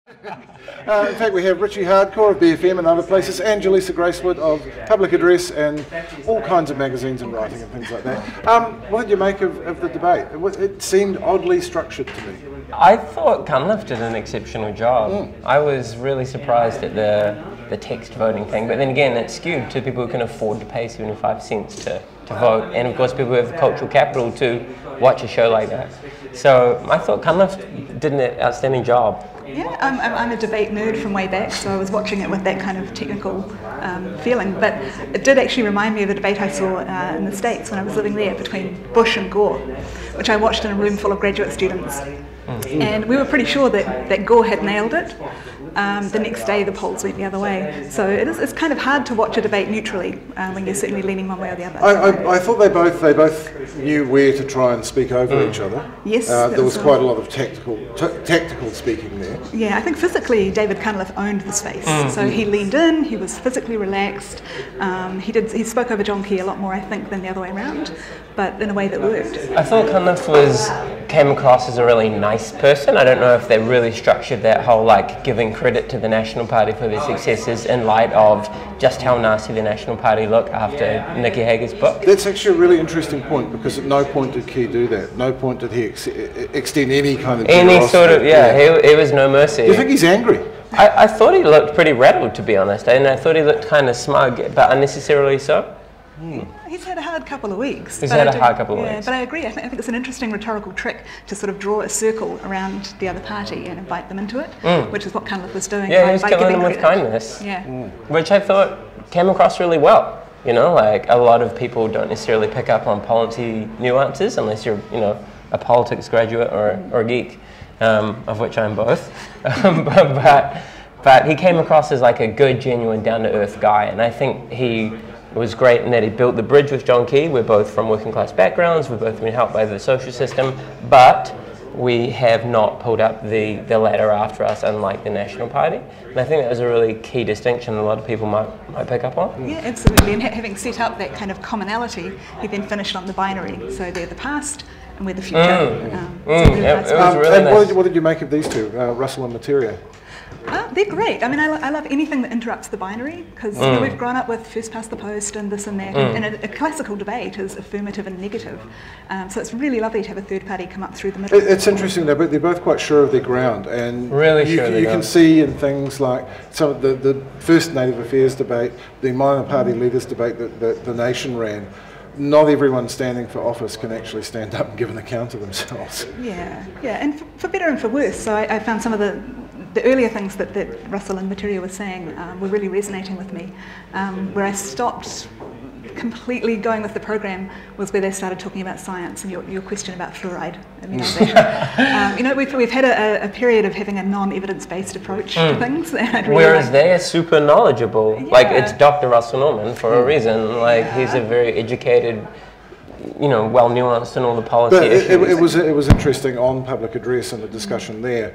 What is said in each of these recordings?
In fact, we have Richie Hardcore of BFM and other places, and Jolisa Gracewood of Public Address and all kinds of magazines and writing and things like that. What did you make of the debate? It seemed oddly structured to me. I thought Cunliffe did an exceptional job. I was really surprised at the text voting thing, but then again, it's skewed to people who can afford to pay 75 cents to vote, and of course people who have the cultural capital to watch a show like that. So I thought Cunliffe did an outstanding job. Yeah, I'm a debate nerd from way back, so I was watching it with that kind of technical feeling, but it did actually remind me of a debate I saw in the States when I was living there between Bush and Gore, which I watched in a room full of graduate students. And we were pretty sure that Gore had nailed it. The next day the polls went the other way. So it's kind of hard to watch a debate neutrally when you're certainly leaning one way or the other. I thought they both knew where to try and speak over each other. Yes. There was quite a lot of tactical speaking there. Yeah, I think physically David Cunliffe owned the space. So he leaned in, he was physically relaxed. He spoke over John Key a lot more, I think, than the other way around, but in a way that worked. I thought Cunliffe came across as a really nice person. I don't know if they really structured that whole giving credit to the National Party for their successes in light of just how nasty the National Party look after Nikki Hager's book. That's actually a really interesting point, because at no point did Key do that. No point did he extend any kind of generosity. Any sort of, he was no mercy. Do you think he's angry? I thought he looked pretty rattled, to be honest, and I thought he looked kind of smug, but unnecessarily so. He's had a hard couple of weeks. He's had a hard couple of weeks. But I agree. I think it's an interesting rhetorical trick to sort of draw a circle around the other party and invite them into it, which is what Cunliffe was doing. Yeah, he was killing them with kindness. Yeah. Which I thought came across really well. You know, a lot of people don't necessarily pick up on policy nuances unless you're, a politics graduate or a geek, of which I'm both. But he came across as a good, genuine, down-to-earth guy, and I think he was great in that he built the bridge with John Key. We're both from working class backgrounds, we've both been helped by the social system, but we have not pulled up the ladder after us, unlike the National Party. And I think that was a really key distinction a lot of people might pick up on. Yeah, absolutely. And having set up that kind of commonality, he then finished on the binary. So they're the past and we're the future. It was really nice. What did you make of these two, Russel and Metiria? They're great. I mean, I love anything that interrupts the binary, because we've grown up with first past the post and this and that, and a classical debate is affirmative and negative. So it's really lovely to have a third party come up through the middle. It's interesting though, but they're both quite sure of their ground, and really you can see in things like some of the first Native Affairs debate, the minor party leaders debate that the nation ran. Not everyone standing for office can actually stand up and give an account of themselves. Yeah, and for better and for worse. So I found some of the earlier things that Russel and Metiria were saying were really resonating with me. Where I stopped completely going with the program was where they started talking about science and your question about fluoride immunisation. We've had a period of having a non-evidence-based approach to things. Whereas they are super knowledgeable. Yeah. It's Dr. Russell Norman for a reason. He's a very educated, well nuanced in all the policy issues. It was interesting on Public Address and the discussion there.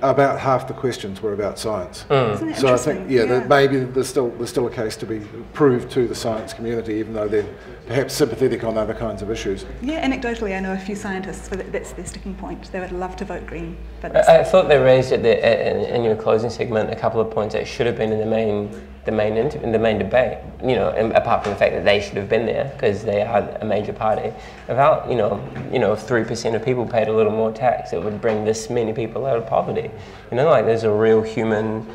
About half the questions were about science. So I think, that maybe there's still a case to be proved to the science community, even though they're perhaps sympathetic on other kinds of issues. Yeah, anecdotally, I know a few scientists where that's their sticking point. They would love to vote green. But I thought they raised in your closing segment a couple of points that should have been in the main debate. And apart from the fact that they should have been there because they are a major party. About if 3% of people paid a little more tax, it would bring this many people out of poverty. There's a real human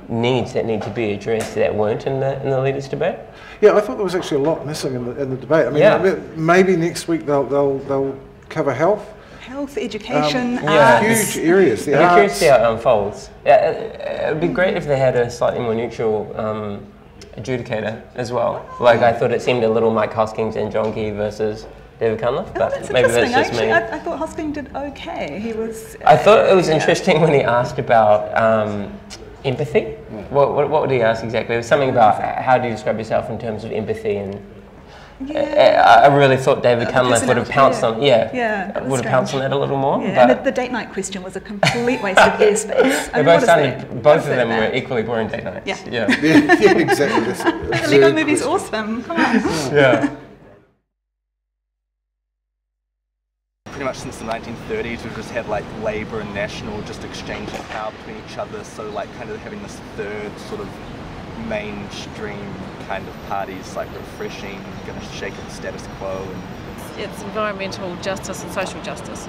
needs that need to be addressed that weren't in the leaders' debate. Yeah, I thought there was actually a lot missing in the debate. I mean, maybe next week they'll cover health. Health, education, arts. Huge areas. I'm curious to see how it unfolds. It would be great if they had a slightly more neutral adjudicator as well. I thought it seemed a little Mike Hoskins and John Key versus David Cunliffe, but maybe that's just me. I thought Hoskins did okay. I thought it was interesting when he asked about empathy. What did he ask exactly? It was something about how do you describe yourself in terms of empathy, and I really thought David Cunliffe would have pounced on. Would have pounced on that a little more. Yeah, and the date night question was a complete waste of airspace. Both of them were equally boring date nights. Yeah, exactly. The Lego movie's awesome. Come on. Yeah. pretty much since the 1930s, we've just had like Labour and National just exchanging power between each other, so like kind of having this third sort of mainstream kind of parties, like refreshing, going to shake up the status quo. It's environmental justice and social justice.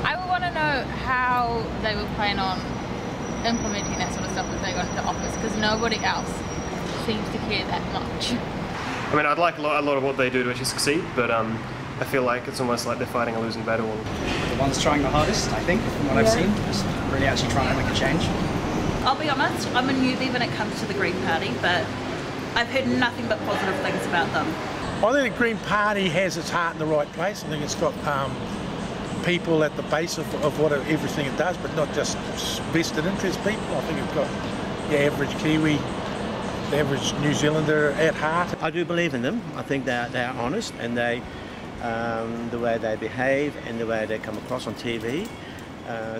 I would want to know how they will plan on implementing that sort of stuff if they got into office, because nobody else seems to care that much. I mean, I'd like a lot of what they do to actually succeed, but I feel like it's almost like they're fighting a losing battle. The ones trying the hardest, I think, from what I've seen, just really actually trying to make a change. I'll be honest, I'm a newbie when it comes to the Green Party, but I've heard nothing but positive things about them. I think the Green Party has its heart in the right place. I think it's got people at the base of everything it does, but not just vested interest people. I think it's got the average Kiwi, the average New Zealander at heart. I do believe in them. I think they are honest, and they, the way they behave and the way they come across on TV,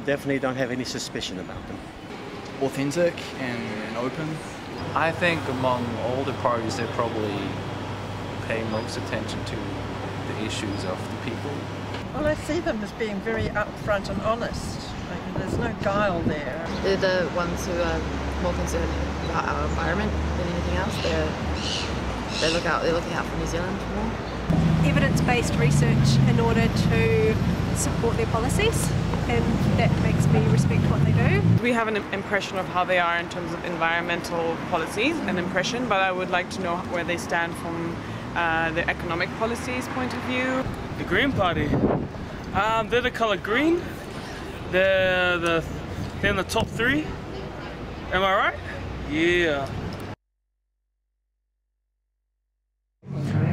definitely don't have any suspicion about them. Authentic and open. I think among all the parties they probably pay most attention to the issues of the people. Well, I see them as being very upfront and honest. Like, there's no guile there. They're the ones who are more concerned about our environment than anything else. They're looking out for New Zealand more. Evidence-based research in order to support their policies, and that makes me respect what they do. We have an impression of how they are in terms of environmental policies, an impression, but I would like to know where they stand from the economic policies point of view. The Green Party, they're the colour green. They're in the top 3. Am I right? Yeah.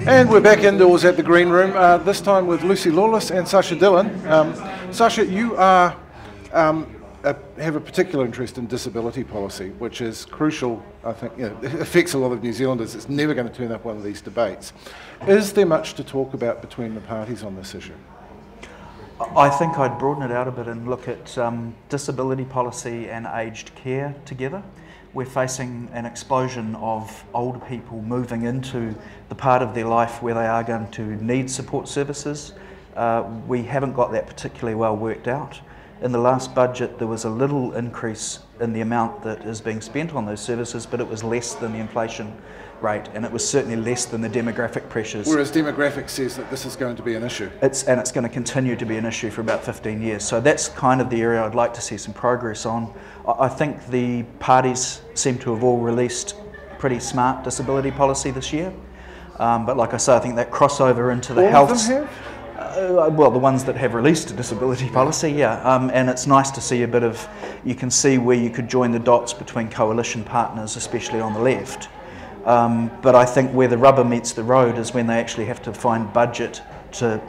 And we're back indoors at the Green Room, this time with Lucy Lawless and Sacha Dylan. Sacha, you are, have a particular interest in disability policy, which is crucial, I think, it affects a lot of New Zealanders. It's never going to turn up one of these debates. Is there much to talk about between the parties on this issue? I think I'd broaden it out a bit and look at disability policy and aged care together. We're facing an explosion of older people moving into the part of their life where they are going to need support services. We haven't got that particularly well worked out. In the last budget there was a little increase in the amount that is being spent on those services, but it was less than the inflation rate, and it was certainly less than the demographic pressures. Whereas demographics says that this is going to be an issue. It's going to continue to be an issue for about 15 years. So that's kind of the area I'd like to see some progress on. I think the parties seem to have all released pretty smart disability policy this year. But like I say, I think that crossover into the health... All of them have? Well, the ones that have released a disability policy, yeah. And it's nice to see a bit of... You can see where you could join the dots between coalition partners, especially on the left. But I think where the rubber meets the road is when they actually have to find budget to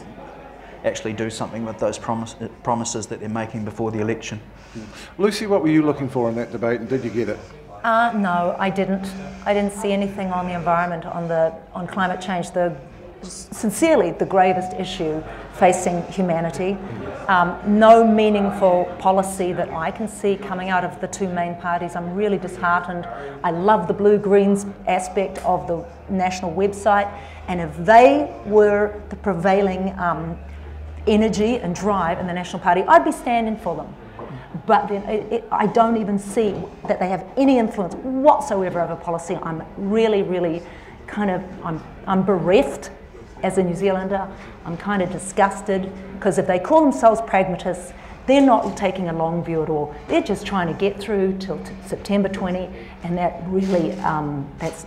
actually do something with those promises that they're making before the election. Lucy, what were you looking for in that debate, and did you get it? No, I didn't. I didn't see anything on the environment, on climate change. Sincerely, the gravest issue facing humanity. No meaningful policy that I can see coming out of the two main parties. I'm really disheartened. I love the blue-greens aspect of the national website, and if they were the prevailing energy and drive in the National Party, I'd be standing for them. But then I don't even see that they have any influence whatsoever over policy. I'm really kind of, I'm bereft as a New Zealander. I'm kind of disgusted, because if they call themselves pragmatists, they're not taking a long view at all. They're just trying to get through till September 20, and that really, that's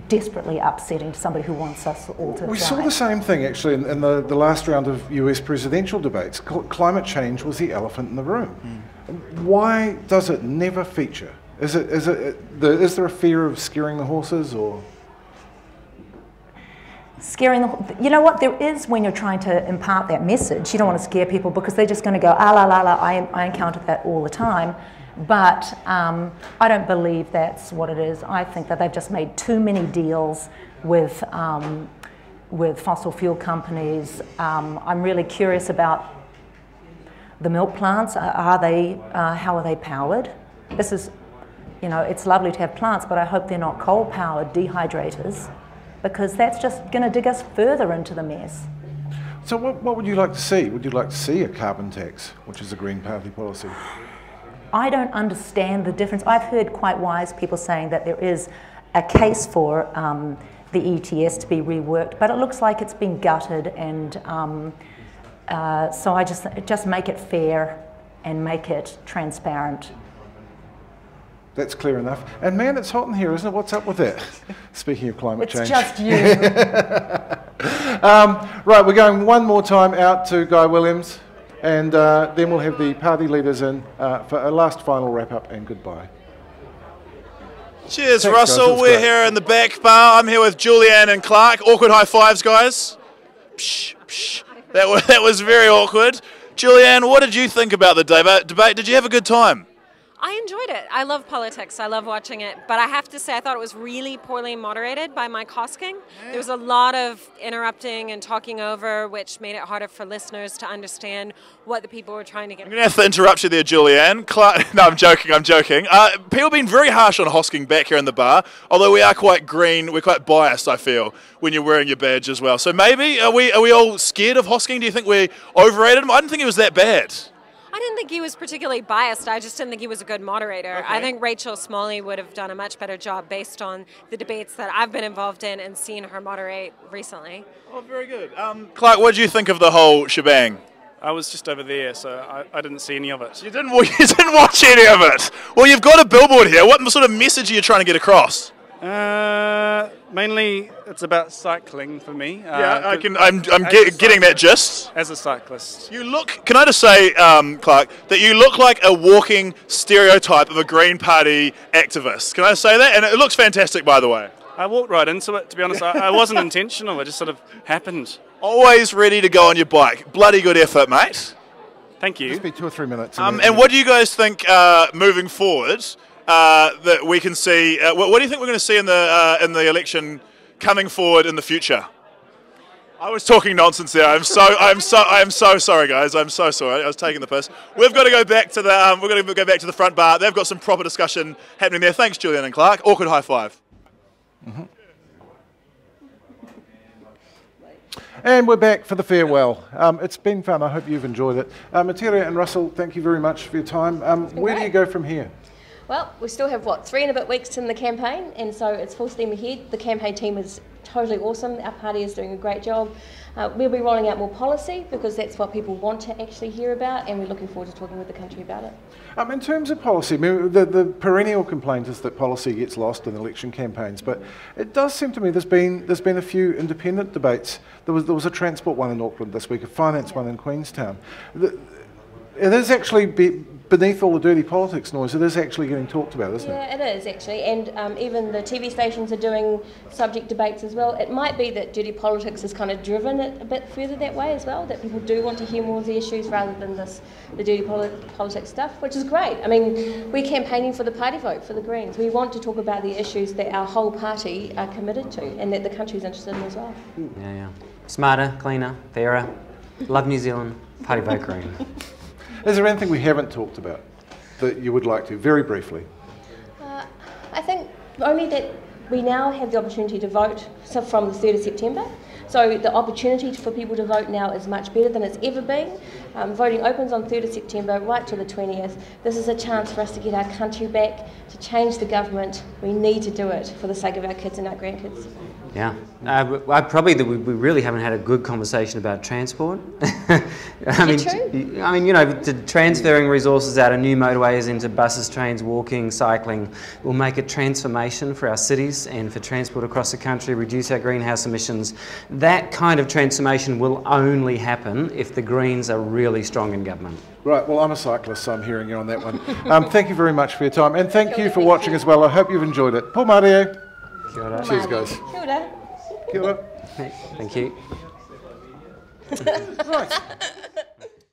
desperately upsetting to somebody who wants us all to We thrive. saw the same thing actually in the last round of US presidential debates. Climate change was the elephant in the room. Why does it never feature? Is there a fear of scaring the horses, or? Scaring you know what there is when you're trying to impart that message. You don't want to scare people because they're just going to go, ah la la la. I encounter that all the time. But I don't believe that's what it is. I think that they've just made too many deals with fossil fuel companies. I'm really curious about the milk plants. How are they powered? This is, you know, it's lovely to have plants, but I hope they're not coal-powered dehydrators, because that's just going to dig us further into the mess. So what would you like to see? Would you like to see a carbon tax, which is a Green Party policy? I don't understand the difference. I've heard quite wise people saying that there is a case for the ETS to be reworked, but it looks like it's been gutted, and so I just make it fair and make it transparent. That's clear enough. And man, it's hot in here, isn't it? What's up with that? Speaking of climate change. It's just you. Right, we're going one more time out to Guy Williams, and then we'll have the party leaders in for a last final wrap-up and goodbye. Cheers, Thanks, Russell. guys. We're here in the back bar. I'm here with Julianne and Clark. Awkward high fives, guys. Psh, psh. That was very awkward. Julianne, what did you think about the debate? Did you have a good time? I enjoyed it. I love politics. I love watching it. But I have to say, I thought it was really poorly moderated by Mike Hosking. There was a lot of interrupting and talking over, which made it harder for listeners to understand what the people were trying to get. I'm going to have to interrupt you there, Julianne. Clark, no, I'm joking. People have been very harsh on Hosking back here in the bar, although we are quite green. We're quite biased, I feel, when you're wearing your badge as well. So maybe, are we all scared of Hosking? Do you think we overrated him? I didn't think he was that bad. I didn't think he was particularly biased. I just didn't think he was a good moderator. Okay. I think Rachel Smalley would have done a much better job based on the debates that I've been involved in and seen her moderate recently. Oh, very good. Clark, what did you think of the whole shebang? I was just over there, so I didn't see any of it. You didn't watch any of it? Well, you've got a billboard here. What sort of message are you trying to get across? Mainly, it's about cycling for me. Yeah, I'm getting that gist. As a cyclist. You look, can I just say, Clark, that you look like a walking stereotype of a Green Party activist. Can I say that? And it looks fantastic, by the way. I walked right into it, to be honest. I wasn't intentional, it just sort of happened. Always ready to go on your bike. Bloody good effort, mate. Thank you. Just be 2 or 3 minutes. And what do you guys think moving forward that we can see? What do you think we're going to see in the election coming forward in the future? I was talking nonsense there. I'm so sorry, guys. I'm so sorry. I was taking the piss. We've got to go back to the we're going to go back to the front bar. They've got some proper discussion happening there. Thanks, Julian and Clark. Awkward high five. Mm-hmm. And we're back for the farewell. It's been fun. I hope you've enjoyed it. Metiria and Russell, thank you very much for your time. Where do you go from here? Well, we still have, 3 and a bit weeks in the campaign, and so it's full steam ahead. The campaign team is totally awesome. Our party is doing a great job. We'll be rolling out more policy because that's what people want to actually hear about, and we're looking forward to talking with the country about it. In terms of policy, I mean, the perennial complaint is that policy gets lost in election campaigns, but it does seem to me there's been a few independent debates. There was a transport one in Auckland this week, a finance one in Queenstown. It is actually beneath all the dirty politics noise. It is actually getting talked about, isn't it? Yeah, it is actually, and even the TV stations are doing subject debates as well. It might be that dirty politics has kind of driven it a bit further that way as well, that people do want to hear more of the issues rather than the dirty politics stuff, which is great. I mean, we're campaigning for the party vote, for the Greens. We want to talk about the issues that our whole party are committed to and that the country's interested in as well. Yeah. Smarter, cleaner, fairer, love New Zealand, party vote Green. Is there anything we haven't talked about that you would like to, very briefly? I think only that we now have the opportunity to vote from the 3rd of September. So the opportunity for people to vote now is much better than it's ever been. Voting opens on 3rd of September right to the 20th. This is a chance for us to get our country back, to change the government. We need to do it for the sake of our kids and our grandkids. Yeah, we really haven't had a good conversation about transport. I mean, you know, transferring resources out of new motorways into buses, trains, walking, cycling will make a transformation for our cities and for transport across the country, reduce our greenhouse emissions. That kind of transformation will only happen if the Greens are really strong in government. Right, well, I'm a cyclist, so I'm hearing you on that one. Thank you very much for your time, and thank you for watching as well. I hope you've enjoyed it. Paul Mario. Kia ora. Cheers, guys. Kia ora. Kia ora. Thank you. Right.